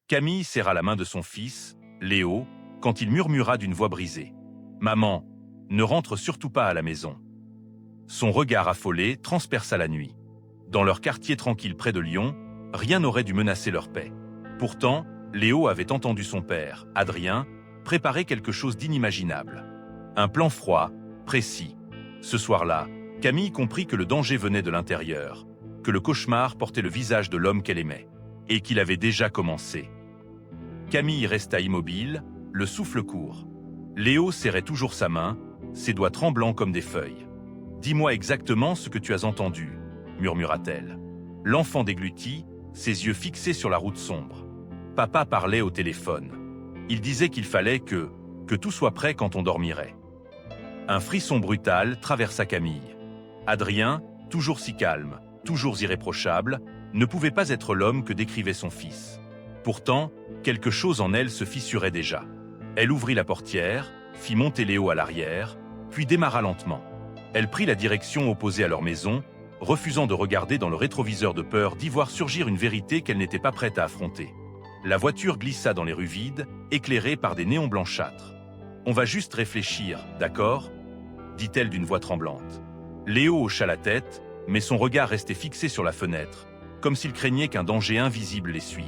Camille serra la main de son fils, Léo, quand il murmura d'une voix brisée. « Maman, ne rentre surtout pas à la maison. » Son regard affolé transperça la nuit. Dans leur quartier tranquille près de Lyon, rien n'aurait dû menacer leur paix. Pourtant, Léo avait entendu son père, Adrien, préparer quelque chose d'inimaginable. Un plan froid, précis. Ce soir-là, Camille comprit que le danger venait de l'intérieur, que le cauchemar portait le visage de l'homme qu'elle aimait, et qu'il avait déjà commencé. Camille resta immobile, le souffle court. Léo serrait toujours sa main, ses doigts tremblants comme des feuilles. « Dis-moi exactement ce que tu as entendu » murmura-t-elle. L'enfant déglutit, ses yeux fixés sur la route sombre. Papa parlait au téléphone. Il disait qu'il fallait que tout soit prêt quand on dormirait. Un frisson brutal traversa Camille. Adrien, toujours si calme, toujours irréprochable, ne pouvait pas être l'homme que décrivait son fils. Pourtant, quelque chose en elle se fissurait déjà. Elle ouvrit la portière, fit monter Léo à l'arrière, puis démarra lentement. Elle prit la direction opposée à leur maison, refusant de regarder dans le rétroviseur de peur d'y voir surgir une vérité qu'elle n'était pas prête à affronter. La voiture glissa dans les rues vides, éclairée par des néons blanchâtres. « On va juste réfléchir, d'accord ?» dit-elle d'une voix tremblante. Léo hocha la tête, mais son regard restait fixé sur la fenêtre, comme s'il craignait qu'un danger invisible les suive.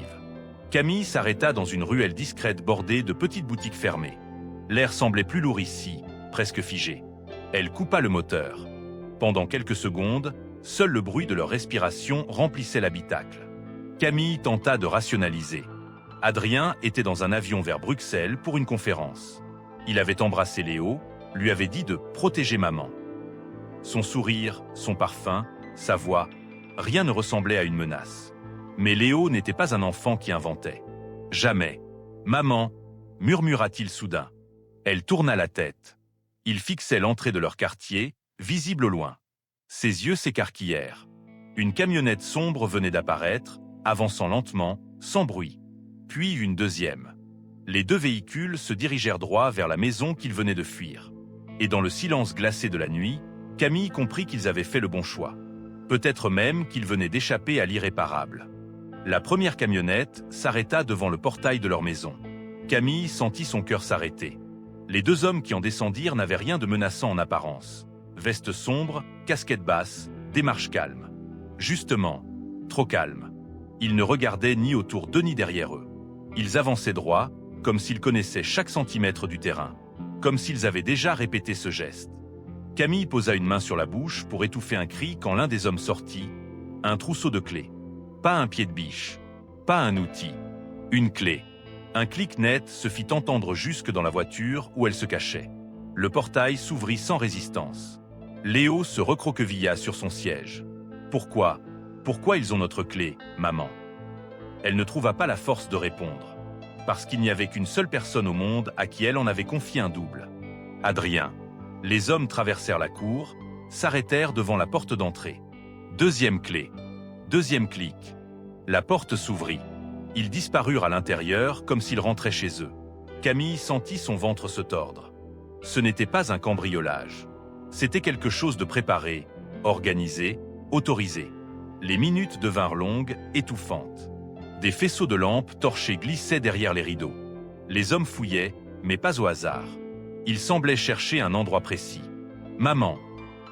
Camille s'arrêta dans une ruelle discrète bordée de petites boutiques fermées. L'air semblait plus lourd ici, presque figé. Elle coupa le moteur. Pendant quelques secondes, seul le bruit de leur respiration remplissait l'habitacle. Camille tenta de rationaliser. Adrien était dans un avion vers Bruxelles pour une conférence. Il avait embrassé Léo, lui avait dit de protéger maman. Son sourire, son parfum, sa voix, rien ne ressemblait à une menace. Mais Léo n'était pas un enfant qui inventait. Jamais. « Maman !» murmura-t-il soudain. Elle tourna la tête. Il fixait l'entrée de leur quartier, visible au loin. Ses yeux s'écarquillèrent. Une camionnette sombre venait d'apparaître, avançant lentement, sans bruit. Puis une deuxième. Les deux véhicules se dirigèrent droit vers la maison qu'ils venaient de fuir. Et dans le silence glacé de la nuit, Camille comprit qu'ils avaient fait le bon choix. Peut-être même qu'ils venaient d'échapper à l'irréparable. La première camionnette s'arrêta devant le portail de leur maison. Camille sentit son cœur s'arrêter. Les deux hommes qui en descendirent n'avaient rien de menaçant en apparence. Veste sombre, casquette basse, démarche calme. Justement, trop calme. Ils ne regardaient ni autour d'eux ni derrière eux. Ils avançaient droit, comme s'ils connaissaient chaque centimètre du terrain, comme s'ils avaient déjà répété ce geste. Camille posa une main sur la bouche pour étouffer un cri quand l'un des hommes sortit. Un trousseau de clés. Pas un pied de biche. Pas un outil. Une clé. Un clic net se fit entendre jusque dans la voiture où elle se cachait. Le portail s'ouvrit sans résistance. Léo se recroquevilla sur son siège. « Pourquoi ? Pourquoi ils ont notre clé, maman ?» Elle ne trouva pas la force de répondre. Parce qu'il n'y avait qu'une seule personne au monde à qui elle en avait confié un double. Adrien. Les hommes traversèrent la cour, s'arrêtèrent devant la porte d'entrée. Deuxième clé. Deuxième clic. La porte s'ouvrit. Ils disparurent à l'intérieur comme s'ils rentraient chez eux. Camille sentit son ventre se tordre. Ce n'était pas un cambriolage. C'était quelque chose de préparé, organisé, autorisé. Les minutes devinrent longues, étouffantes. Des faisceaux de lampes torchées glissaient derrière les rideaux. Les hommes fouillaient, mais pas au hasard. Ils semblaient chercher un endroit précis. « Maman !»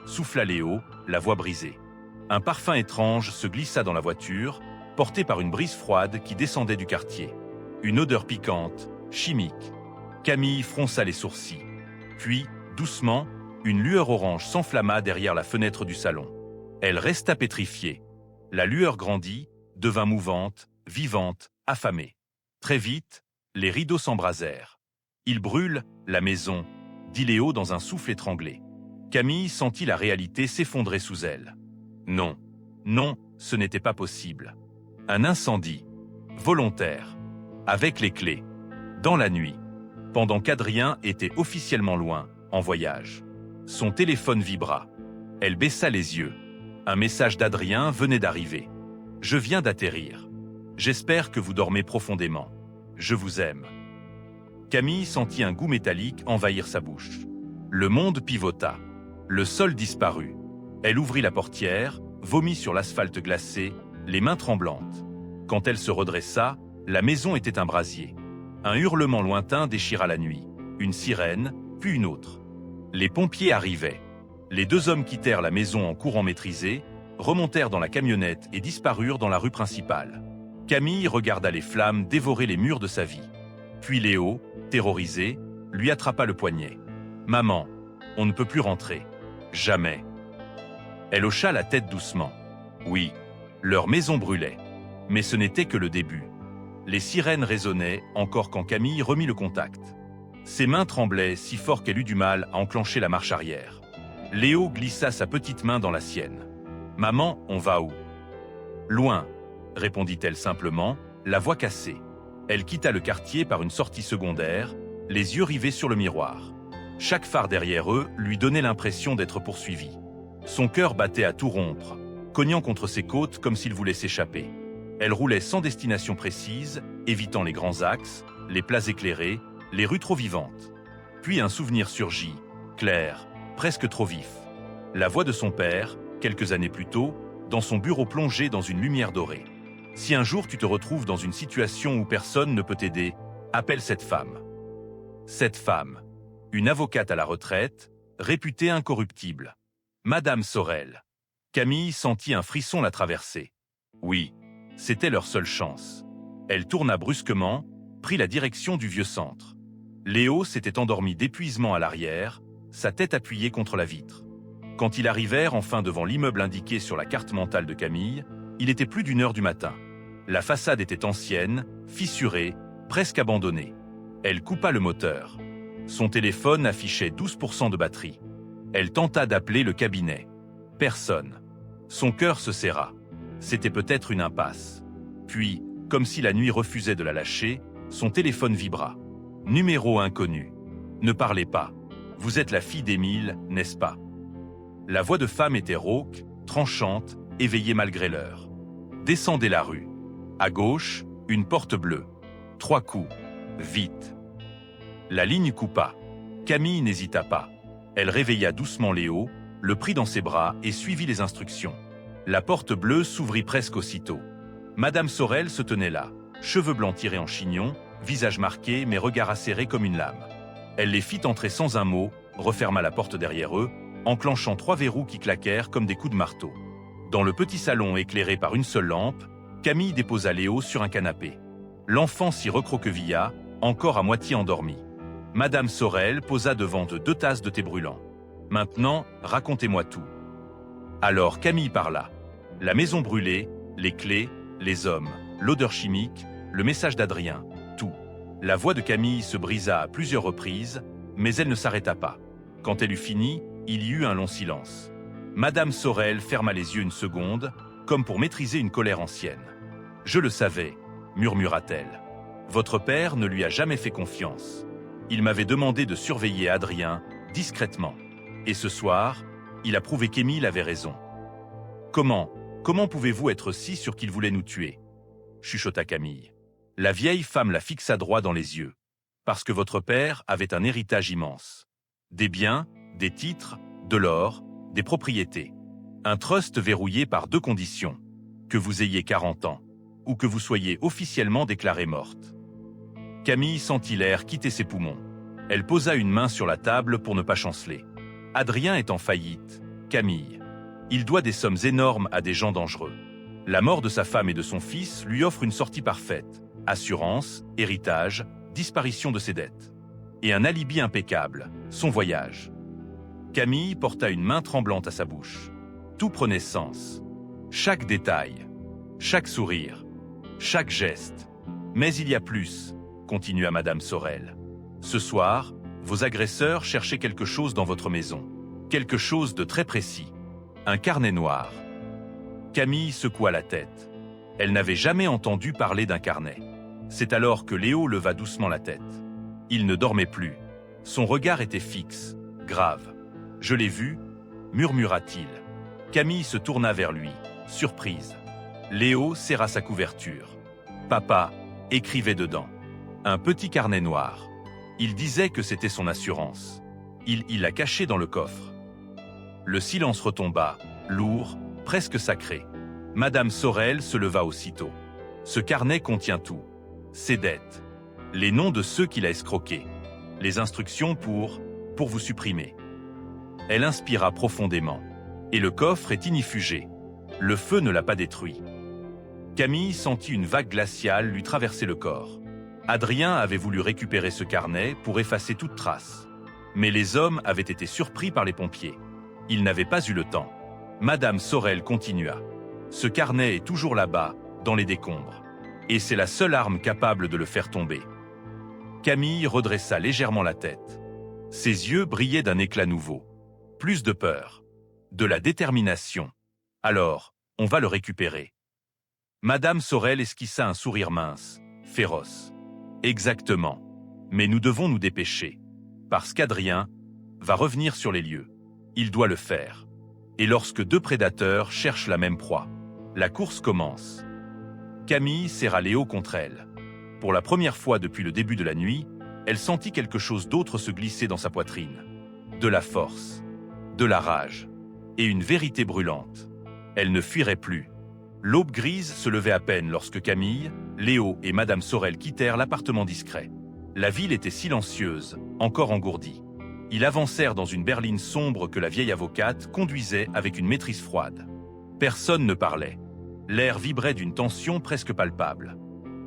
souffla Léo, la voix brisée. Un parfum étrange se glissa dans la voiture, porté par une brise froide qui descendait du quartier. Une odeur piquante, chimique. Camille fronça les sourcils. Puis, doucement, une lueur orange s'enflamma derrière la fenêtre du salon. Elle resta pétrifiée. La lueur grandit, devint mouvante, vivante, affamée. Très vite, les rideaux s'embrasèrent. « Il brûle, la maison », dit Léo dans un souffle étranglé. Camille sentit la réalité s'effondrer sous elle. Non, non, ce n'était pas possible. Un incendie, volontaire, avec les clés, dans la nuit, pendant qu'Adrien était officiellement loin, en voyage. Son téléphone vibra. Elle baissa les yeux. Un message d'Adrien venait d'arriver. « Je viens d'atterrir. J'espère que vous dormez profondément. Je vous aime. » Camille sentit un goût métallique envahir sa bouche. Le monde pivota. Le sol disparut. Elle ouvrit la portière, vomit sur l'asphalte glacé, les mains tremblantes. Quand elle se redressa, La maison était un brasier. Un hurlement lointain déchira la nuit. Une sirène, puis une autre. Les pompiers arrivaient. Les 2 hommes quittèrent la maison en courant maîtrisé, remontèrent dans la camionnette et disparurent dans la rue principale. Camille regarda les flammes dévorer les murs de sa vie. Puis Léo, terrorisé, lui attrapa le poignet. « Maman, on ne peut plus rentrer. Jamais. » Elle hocha la tête doucement. Oui, leur maison brûlait. Mais ce n'était que le début. Les sirènes résonnaient encore quand Camille remit le contact. Ses mains tremblaient si fort qu'elle eut du mal à enclencher la marche arrière. Léo glissa sa petite main dans la sienne. « Maman, on va où ?»« Loin, » répondit-elle simplement, la voix cassée. Elle quitta le quartier par une sortie secondaire, les yeux rivés sur le miroir. Chaque phare derrière eux lui donnait l'impression d'être poursuivi. Son cœur battait à tout rompre, cognant contre ses côtes comme s'il voulait s'échapper. Elle roulait sans destination précise, évitant les grands axes, les places éclairées, les rues trop vivantes. Puis un souvenir surgit, clair, presque trop vif. La voix de son père, quelques années plus tôt, dans son bureau plongé dans une lumière dorée. « Si un jour tu te retrouves dans une situation où personne ne peut t'aider, appelle cette femme. » Cette femme, une avocate à la retraite, réputée incorruptible. Madame Sorel. Camille sentit un frisson la traverser. Oui, c'était leur seule chance. Elle tourna brusquement, prit la direction du vieux centre. Léo s'était endormi d'épuisement à l'arrière, sa tête appuyée contre la vitre. Quand ils arrivèrent enfin devant l'immeuble indiqué sur la carte mentale de Camille, il était plus d'1 heure du matin. La façade était ancienne, fissurée, presque abandonnée. Elle coupa le moteur. Son téléphone affichait 12% de batterie. Elle tenta d'appeler le cabinet. Personne. Son cœur se serra. C'était peut-être une impasse. Puis, comme si la nuit refusait de la lâcher, son téléphone vibra. Numéro inconnu. Ne parlez pas. Vous êtes la fille d'Émile, n'est-ce pas? La voix de femme était rauque, tranchante, éveillée malgré l'heure. Descendez la rue. À gauche, une porte bleue. 3 coups. Vite. La ligne coupa. Camille n'hésita pas. Elle réveilla doucement Léo, le prit dans ses bras et suivit les instructions. La porte bleue s'ouvrit presque aussitôt. Madame Sorel se tenait là, cheveux blancs tirés en chignon, visage marqué mais regard acéré comme une lame. Elle les fit entrer sans un mot, referma la porte derrière eux, enclenchant 3 verrous qui claquèrent comme des coups de marteau. Dans le petit salon éclairé par une seule lampe, Camille déposa Léo sur un canapé. L'enfant s'y recroquevilla, encore à moitié endormi. Madame Sorel posa devant eux 2 tasses de thé brûlant. « Maintenant, racontez-moi tout. » Alors Camille parla. La maison brûlée, les clés, les hommes, l'odeur chimique, le message d'Adrien, tout. La voix de Camille se brisa à plusieurs reprises, mais elle ne s'arrêta pas. Quand elle eut fini, il y eut un long silence. Madame Sorel ferma les yeux une seconde, comme pour maîtriser une colère ancienne. « Je le savais, » murmura-t-elle. « Votre père ne lui a jamais fait confiance. Il m'avait demandé de surveiller Adrien, discrètement. Et ce soir, il a prouvé qu'Émile avait raison. »« Comment pouvez-vous être si sûr qu'il voulait nous tuer ?» chuchota Camille. La vieille femme la fixa droit dans les yeux. « Parce que votre père avait un héritage immense. Des biens, des titres, de l'or, des propriétés. Un trust verrouillé par 2 conditions. Que vous ayez 40 ans, ou que vous soyez officiellement déclarée morte. » Camille sentit l'air quitter ses poumons. Elle posa une main sur la table pour ne pas chanceler. Adrien est en faillite. Camille. Il doit des sommes énormes à des gens dangereux. La mort de sa femme et de son fils lui offre une sortie parfaite. Assurance, héritage, disparition de ses dettes. Et un alibi impeccable, son voyage. Camille porta une main tremblante à sa bouche. Tout prenait sens. Chaque détail, chaque sourire, chaque geste. Mais il y a plus, continua Madame Sorel. Ce soir, vos agresseurs cherchaient quelque chose dans votre maison. Quelque chose de très précis. Un carnet noir. Camille secoua la tête. Elle n'avait jamais entendu parler d'un carnet. C'est alors que Léo leva doucement la tête. Il ne dormait plus. Son regard était fixe, grave. « Je l'ai vu » murmura-t-il. Camille se tourna vers lui, surprise. Léo serra sa couverture. Papa écrivait dedans. Un petit carnet noir. Il disait que c'était son assurance. Il l'a caché dans le coffre. Le silence retomba, lourd, presque sacré. Madame Sorel se leva aussitôt. Ce carnet contient tout. ses dettes, les noms de ceux qu'il a escroqués, les instructions pour vous supprimer. Elle inspira profondément. Et le coffre est inifugé. Le feu ne l'a pas détruit. Camille sentit une vague glaciale lui traverser le corps. Adrien avait voulu récupérer ce carnet pour effacer toute trace. Mais les hommes avaient été surpris par les pompiers. Ils n'avaient pas eu le temps. Madame Sorel continua. Ce carnet est toujours là-bas, dans les décombres. Et c'est la seule arme capable de le faire tomber. Camille redressa légèrement la tête. Ses yeux brillaient d'un éclat nouveau. Plus de peur. De la détermination. Alors, on va le récupérer. Madame Sorel esquissa un sourire mince, féroce. Exactement. Mais nous devons nous dépêcher. Parce qu'Adrien va revenir sur les lieux. Il doit le faire. Et lorsque deux prédateurs cherchent la même proie, la course commence. Camille serra Léo contre elle. Pour la première fois depuis le début de la nuit, elle sentit quelque chose d'autre se glisser dans sa poitrine. De la force, de la rage, et une vérité brûlante. Elle ne fuirait plus. L'aube grise se levait à peine lorsque Camille, Léo et Madame Sorel quittèrent l'appartement discret. La ville était silencieuse, encore engourdie. Ils avancèrent dans une berline sombre que la vieille avocate conduisait avec une maîtrise froide. Personne ne parlait. L'air vibrait d'une tension presque palpable.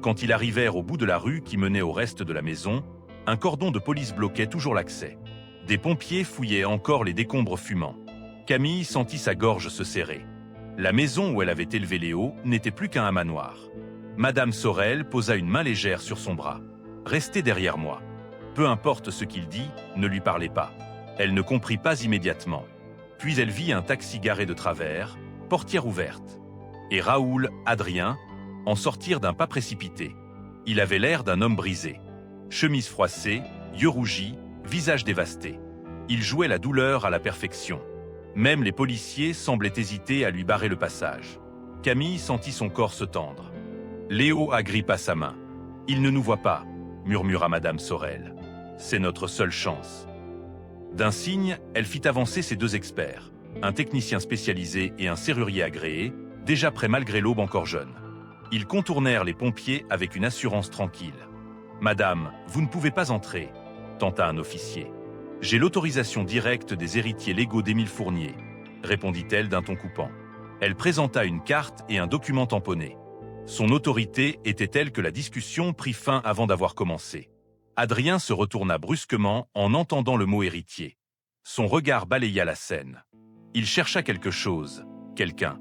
Quand ils arrivèrent au bout de la rue qui menait au reste de la maison, un cordon de police bloquait toujours l'accès. Des pompiers fouillaient encore les décombres fumants. Camille sentit sa gorge se serrer. La maison où elle avait élevé Léo n'était plus qu'un manoir. Madame Sorel posa une main légère sur son bras. « Restez derrière moi. » Peu importe ce qu'il dit, ne lui parlez pas. Elle ne comprit pas immédiatement. Puis elle vit un taxi garé de travers, portière ouverte. Et Raoul, Adrien, en sortirent d'un pas précipité. Il avait l'air d'un homme brisé. Chemise froissée, yeux rougis, visage dévasté. Il jouait la douleur à la perfection. Même les policiers semblaient hésiter à lui barrer le passage. Camille sentit son corps se tendre. Léo agrippa sa main. « Il ne nous voit pas », murmura Madame Sorel. « C'est notre seule chance. » D'un signe, elle fit avancer ses deux experts, un technicien spécialisé et un serrurier agréé, déjà prêts malgré l'aube encore jeune. Ils contournèrent les pompiers avec une assurance tranquille. « Madame, vous ne pouvez pas entrer », tenta un officier. « J'ai l'autorisation directe des héritiers légaux d'Émile Fournier », répondit-elle d'un ton coupant. Elle présenta une carte et un document tamponné. Son autorité était telle que la discussion prit fin avant d'avoir commencé. Adrien se retourna brusquement en entendant le mot héritier. Son regard balaya la scène. Il chercha quelque chose, quelqu'un.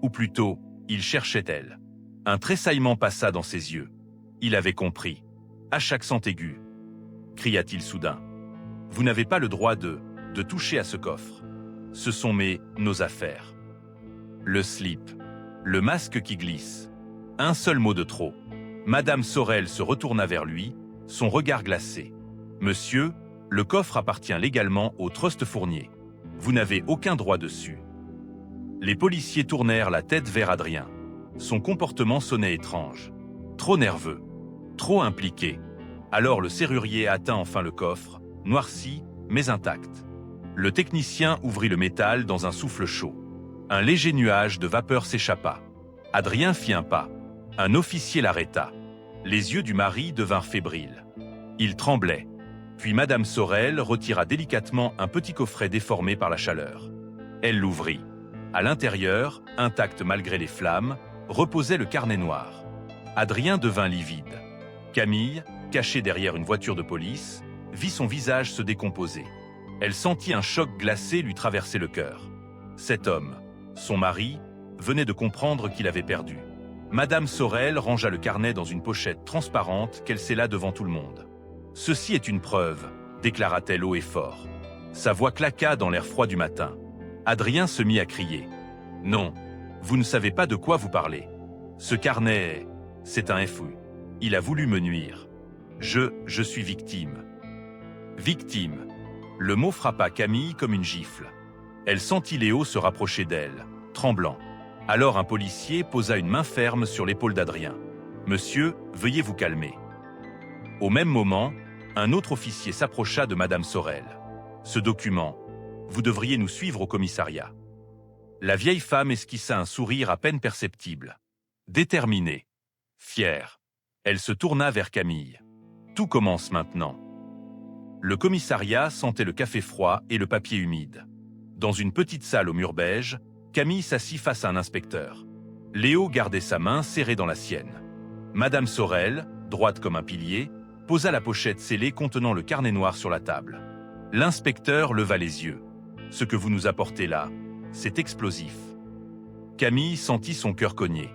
Ou plutôt, il cherchait elle. Un tressaillement passa dans ses yeux. Il avait compris. À chaque accent aigu, cria-t-il soudain. Vous n'avez pas le droit de toucher à ce coffre. Ce sont nos affaires. Le slip, le masque qui glisse. Un seul mot de trop. Madame Sorel se retourna vers lui, son regard glacé. Monsieur, le coffre appartient légalement au Trust Fournier. Vous n'avez aucun droit dessus. Les policiers tournèrent la tête vers Adrien. Son comportement sonnait étrange. Trop nerveux. Trop impliqué. Alors le serrurier atteint enfin le coffre, noirci, mais intact. Le technicien ouvrit le métal dans un souffle chaud. Un léger nuage de vapeur s'échappa. Adrien fit un pas. Un officier l'arrêta. Les yeux du mari devinrent fébriles. Il tremblait. Puis Madame Sorel retira délicatement un petit coffret déformé par la chaleur. Elle l'ouvrit. À l'intérieur, intact malgré les flammes, reposait le carnet noir. Adrien devint livide. Camille, cachée derrière une voiture de police, vit son visage se décomposer. Elle sentit un choc glacé lui traverser le cœur. Cet homme, son mari, venait de comprendre qu'il avait perdu. Madame Sorel rangea le carnet dans une pochette transparente qu'elle scella devant tout le monde. « Ceci est une preuve », déclara-t-elle haut et fort. Sa voix claqua dans l'air froid du matin. Adrien se mit à crier. « Non, vous ne savez pas de quoi vous parlez. Ce carnet, c'est un FU. Il a voulu me nuire. Je suis victime. » Victime. Le mot frappa Camille comme une gifle. Elle sentit Léo se rapprocher d'elle, tremblant. Alors un policier posa une main ferme sur l'épaule d'Adrien. « Monsieur, veuillez vous calmer. » Au même moment, un autre officier s'approcha de Madame Sorel. « Ce document, vous devriez nous suivre au commissariat. » La vieille femme esquissa un sourire à peine perceptible. Déterminée. Fière. Elle se tourna vers Camille. Tout commence maintenant. Le commissariat sentait le café froid et le papier humide. Dans une petite salle au mur beige, Camille s'assit face à un inspecteur. Léo gardait sa main serrée dans la sienne. Madame Sorel, droite comme un pilier, posa la pochette scellée contenant le carnet noir sur la table. L'inspecteur leva les yeux. « Ce que vous nous apportez là, c'est explosif. » Camille sentit son cœur cogner.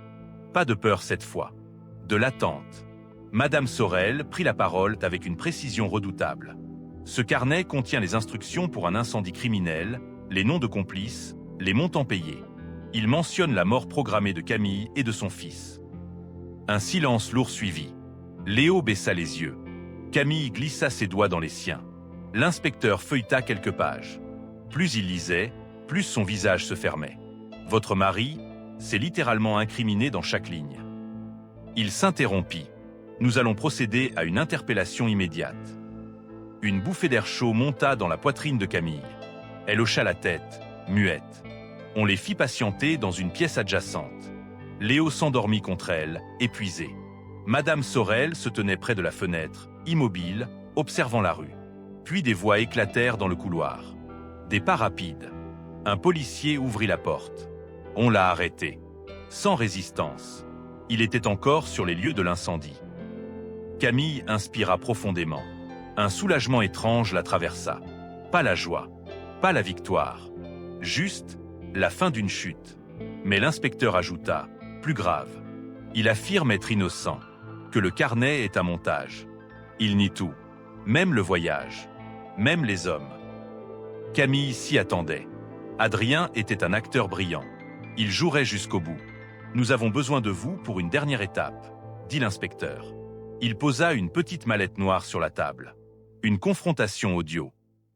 Pas de peur cette fois. De l'attente. Madame Sorel prit la parole avec une précision redoutable. Ce carnet contient les instructions pour un incendie criminel, les noms de complices, les montants payés. Il mentionne la mort programmée de Camille et de son fils. Un silence lourd suivit. Léo baissa les yeux. Camille glissa ses doigts dans les siens. L'inspecteur feuilleta quelques pages. Plus il lisait, plus son visage se fermait. « Votre mari s'est littéralement incriminé dans chaque ligne. » Il s'interrompit. « Nous allons procéder à une interpellation immédiate. » Une bouffée d'air chaud monta dans la poitrine de Camille. Elle hocha la tête, muette. On les fit patienter dans une pièce adjacente. Léo s'endormit contre elle, épuisé. Madame Sorel se tenait près de la fenêtre, immobile, observant la rue. Puis des voix éclatèrent dans le couloir. Des pas rapides. Un policier ouvrit la porte. On l'a arrêté. Sans résistance. Il était encore sur les lieux de l'incendie. Camille inspira profondément. Un soulagement étrange la traversa. Pas la joie, pas la victoire. Juste la fin d'une chute. Mais l'inspecteur ajouta, plus grave. Il affirme être innocent, que le carnet est un montage. Il nie tout, même le voyage, même les hommes. Camille s'y attendait. Adrien était un acteur brillant. Il jouerait jusqu'au bout. « Nous avons besoin de vous pour une dernière étape », dit l'inspecteur. Il posa une petite mallette noire sur la table. Une confrontation audio.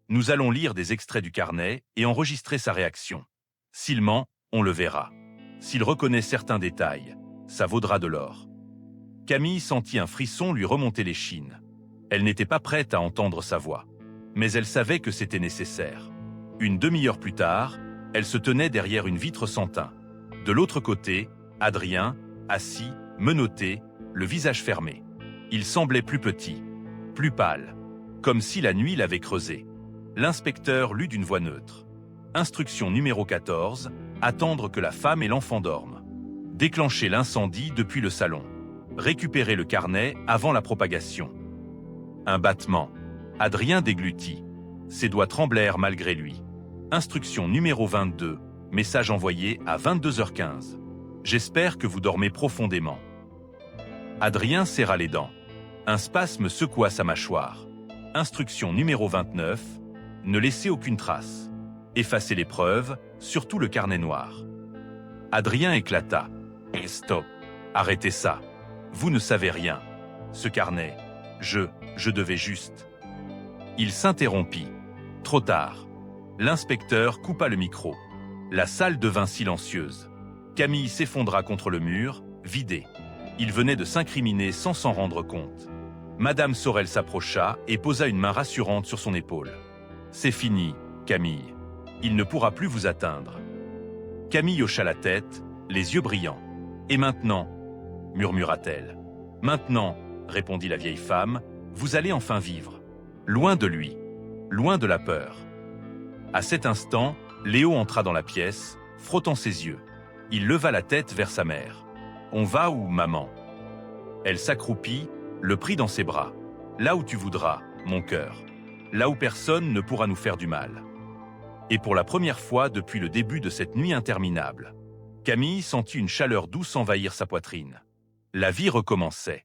Nous allons lire des extraits du carnet et enregistrer sa réaction. S'il ment, on le verra. S'il reconnaît certains détails, ça vaudra de l'or. Camille sentit un frisson lui remonter l'échine. Elle n'était pas prête à entendre sa voix. Mais elle savait que c'était nécessaire. Une demi-heure plus tard, elle se tenait derrière une vitre sans teint. De l'autre côté, Adrien, assis, menotté, le visage fermé. Il semblait plus petit, plus pâle, comme si la nuit l'avait creusé. L'inspecteur lut d'une voix neutre. Instruction numéro 14, attendre que la femme et l'enfant dorment. Déclencher l'incendie depuis le salon. Récupérer le carnet avant la propagation. Un battement. Adrien déglutit. Ses doigts tremblèrent malgré lui. Instruction numéro 22, message envoyé à 22h15. J'espère que vous dormez profondément. Adrien serra les dents. Un spasme secoua sa mâchoire. Instruction numéro 29, ne laissez aucune trace. Effacez les preuves, surtout le carnet noir. Adrien éclata. Stop. Arrêtez ça. Vous ne savez rien. Ce carnet, je devais juste. Il s'interrompit. Trop tard. L'inspecteur coupa le micro. La salle devint silencieuse. Camille s'effondra contre le mur, vidé. Il venait de s'incriminer sans s'en rendre compte. Madame Sorel s'approcha et posa une main rassurante sur son épaule. « C'est fini, Camille. Il ne pourra plus vous atteindre. » Camille hocha la tête, les yeux brillants. « Et maintenant » murmura-t-elle. « Maintenant » répondit la vieille femme, « vous allez enfin vivre. Loin de lui, loin de la peur. » À cet instant, Léo entra dans la pièce, frottant ses yeux. Il leva la tête vers sa mère. « On va où, maman ?» Elle s'accroupit, le prit dans ses bras. « Là où tu voudras, mon cœur. Là où personne ne pourra nous faire du mal. » Et pour la première fois depuis le début de cette nuit interminable, Camille sentit une chaleur douce envahir sa poitrine. La vie recommençait.